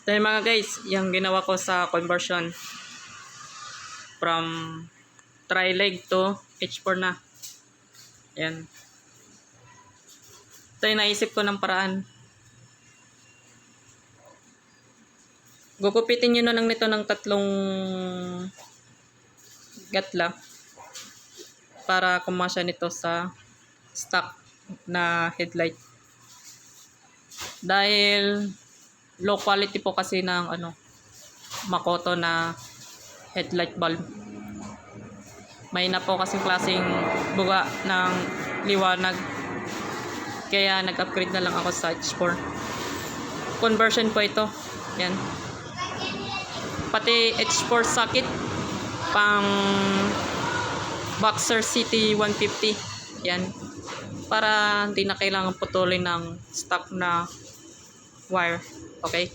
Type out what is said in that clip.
Dahil mga guys, yung ginawa ko sa conversion from tri-leg to H4 na. Ayan. Ito yung naisip ko ng paraan. Gugupitin nyo na lang nito ng 3 gatla para kumasya nito sa stock na headlight. Dahil low quality po kasi ng Makoto na headlight bulb. May na po kasing klaseng buga ng liwanag. Kaya nag-upgrade na lang ako sa H4. Conversion po ito. Yan. Pati H4 socket pang Boxer City 150. Yan. Para hindi na kailangan putulin ng stock na wire. Okay?